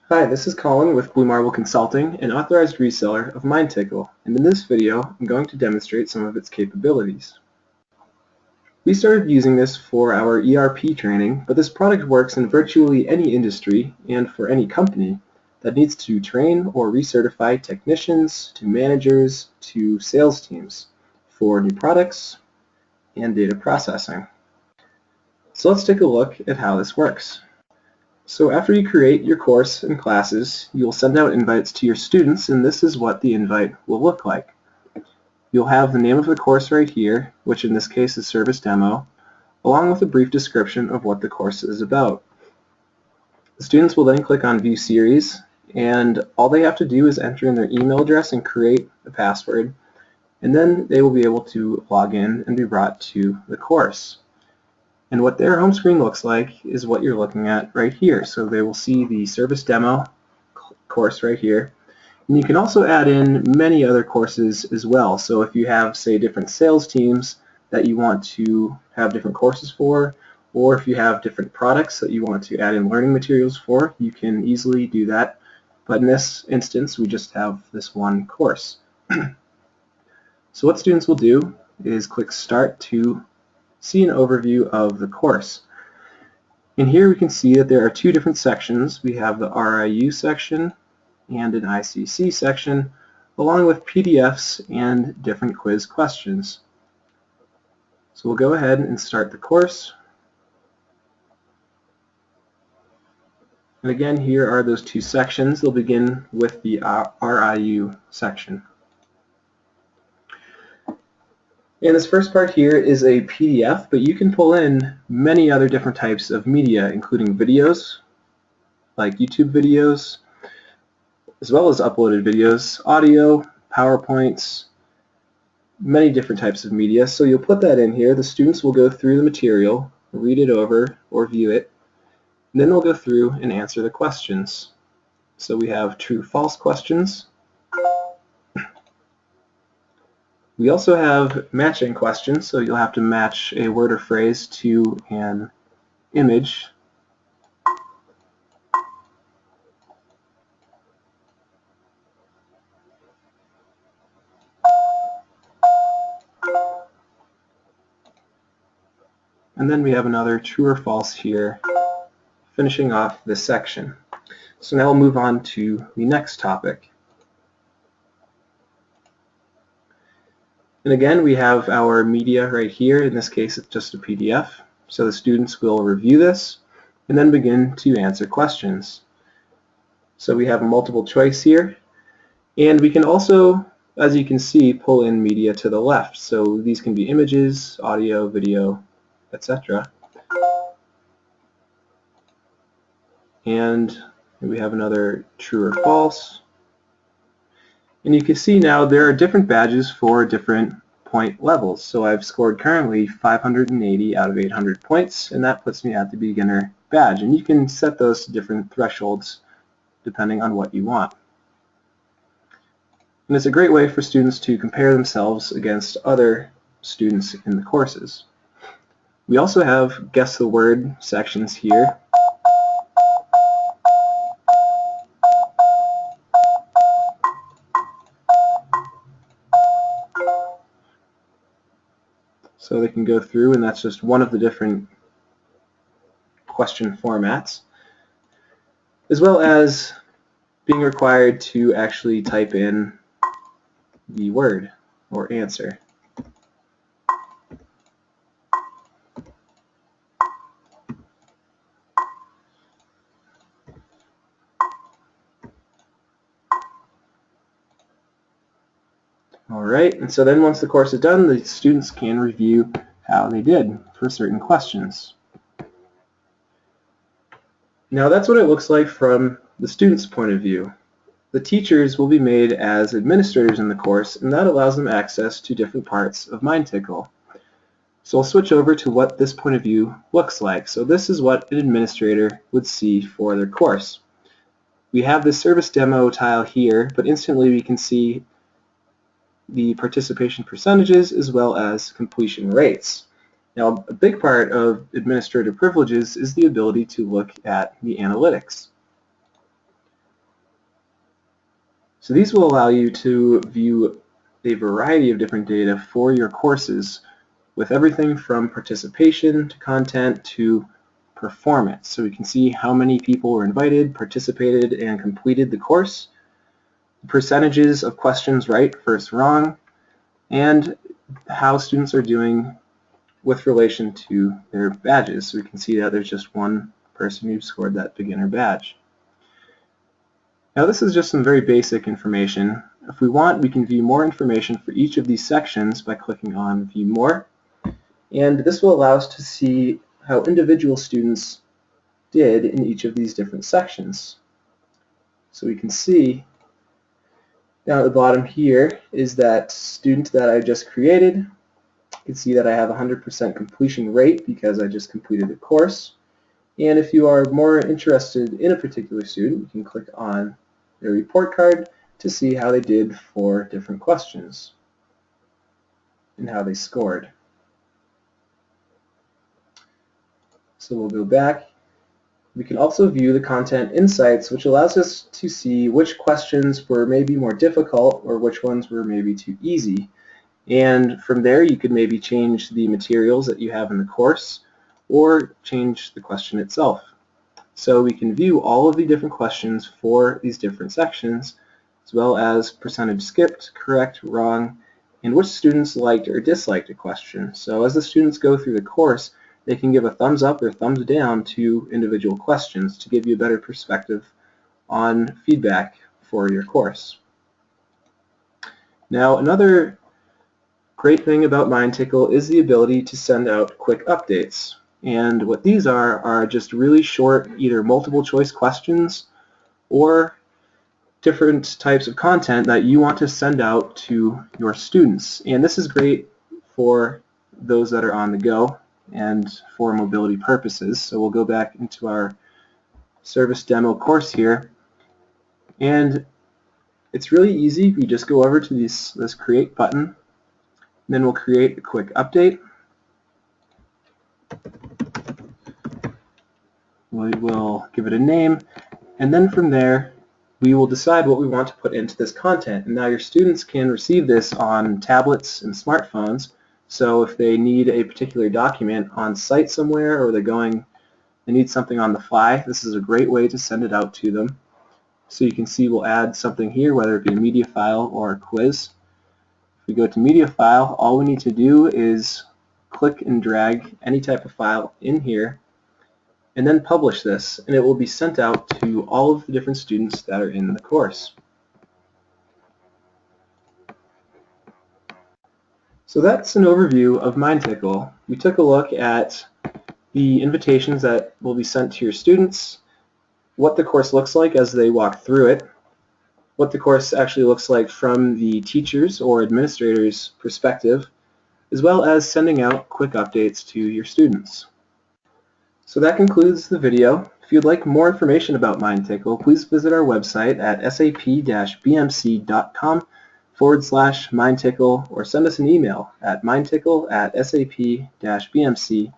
Hi, this is Colin with Blue Marble Consulting, an authorized reseller of MindTickle, and in this video I'm going to demonstrate some of its capabilities. We started using this for our ERP training, but this product works in virtually any industry and for any company that needs to train or recertify technicians to managers to sales teams for new products and data processing. So let's take a look at how this works. So after you create your course and classes, you'll send out invites to your students, and this is what the invite will look like. You'll have the name of the course right here, which in this case is Service Demo, along with a brief description of what the course is about. The students will then click on View Series, and all they have to do is enter in their email address and create a password, and then they will be able to log in and be brought to the course. And what their home screen looks like is what you're looking at right here. So they will see the Service Demo course right here. And you can also add in many other courses as well. So if you have, say, different sales teams that you want to have different courses for, or if you have different products that you want to add in learning materials for, you can easily do that. But in this instance, we just have this one course. So what students will do is click Start to see an overview of the course. And here we can see that there are two different sections. We have the RIU section and an ICC section, along with PDFs and different quiz questions. So we'll go ahead and start the course. And again, here are those two sections. They'll begin with the RIU section. And this first part here is a PDF, but you can pull in many other different types of media, including videos, like YouTube videos, as well as uploaded videos, audio, PowerPoints, many different types of media. So you'll put that in here. The students will go through the material, read it over, or view it, and then they'll go through and answer the questions. So we have true-false questions. We also have matching questions, so you'll have to match a word or phrase to an image. And then we have another true or false here, finishing off this section. So now we'll move on to the next topic. And again, we have our media right here. In this case, it's just a PDF. So the students will review this and then begin to answer questions. So we have a multiple choice here. And we can also, as you can see, pull in media to the left. So these can be images, audio, video, etc. And we have another true or false. And you can see now there are different badges for different point levels. So I've scored currently 580 out of 800 points, and that puts me at the beginner badge. And you can set those to different thresholds depending on what you want. And it's a great way for students to compare themselves against other students in the courses. We also have Guess the Word sections here. So they can go through, and that's just one of the different question formats, as well as being required to actually type in the word or answer. Alright, and so then once the course is done, the students can review how they did for certain questions. Now that's what it looks like from the student's point of view. The teachers will be made as administrators in the course, and that allows them access to different parts of MindTickle. So I'll switch over to what this point of view looks like. So this is what an administrator would see for their course. We have the service demo tile here, but instantly we can see the participation percentages as well as completion rates. Now, a big part of administrative privileges is the ability to look at the analytics. So these will allow you to view a variety of different data for your courses with everything from participation to content to performance. So we can see how many people were invited, participated, and completed the course, percentages of questions right versus wrong, and how students are doing with relation to their badges. So we can see that there's just one person who scored that beginner badge. Now this is just some very basic information. If we want, we can view more information for each of these sections by clicking on View More. And this will allow us to see how individual students did in each of these different sections. So we can see down at the bottom here is that student that I just created. You can see that I have 100% completion rate because I just completed the course. And if you are more interested in a particular student, you can click on their report card to see how they did for different questions and how they scored. So we'll go back. We can also view the content insights, which allows us to see which questions were maybe more difficult or which ones were maybe too easy. And from there you could maybe change the materials that you have in the course or change the question itself. So we can view all of the different questions for these different sections, as well as percentage skipped, correct, wrong, and which students liked or disliked a question. So as the students go through the course, they can give a thumbs up or thumbs down to individual questions to give you a better perspective on feedback for your course. Now another great thing about MindTickle is the ability to send out quick updates. And what these are just really short, either multiple choice questions or different types of content that you want to send out to your students. And this is great for those that are on the go and for mobility purposes. So we'll go back into our service demo course here. And it's really easy. We just go over to this create button. And then we'll create a quick update. We will give it a name, and then from there we will decide what we want to put into this content. And now your students can receive this on tablets and smartphones. So if they need a particular document on site somewhere, or they need something on the fly, this is a great way to send it out to them. So you can see we'll add something here, whether it be a media file or a quiz. If we go to media file, all we need to do is click and drag any type of file in here and then publish this, and it will be sent out to all of the different students that are in the course. So that's an overview of MindTickle. We took a look at the invitations that will be sent to your students, what the course looks like as they walk through it, what the course actually looks like from the teacher's or administrator's perspective, as well as sending out quick updates to your students. So that concludes the video. If you'd like more information about MindTickle, please visit our website at sap-bmc.com/MindTickle or send us an email at mindtickle@sap-bmc.com.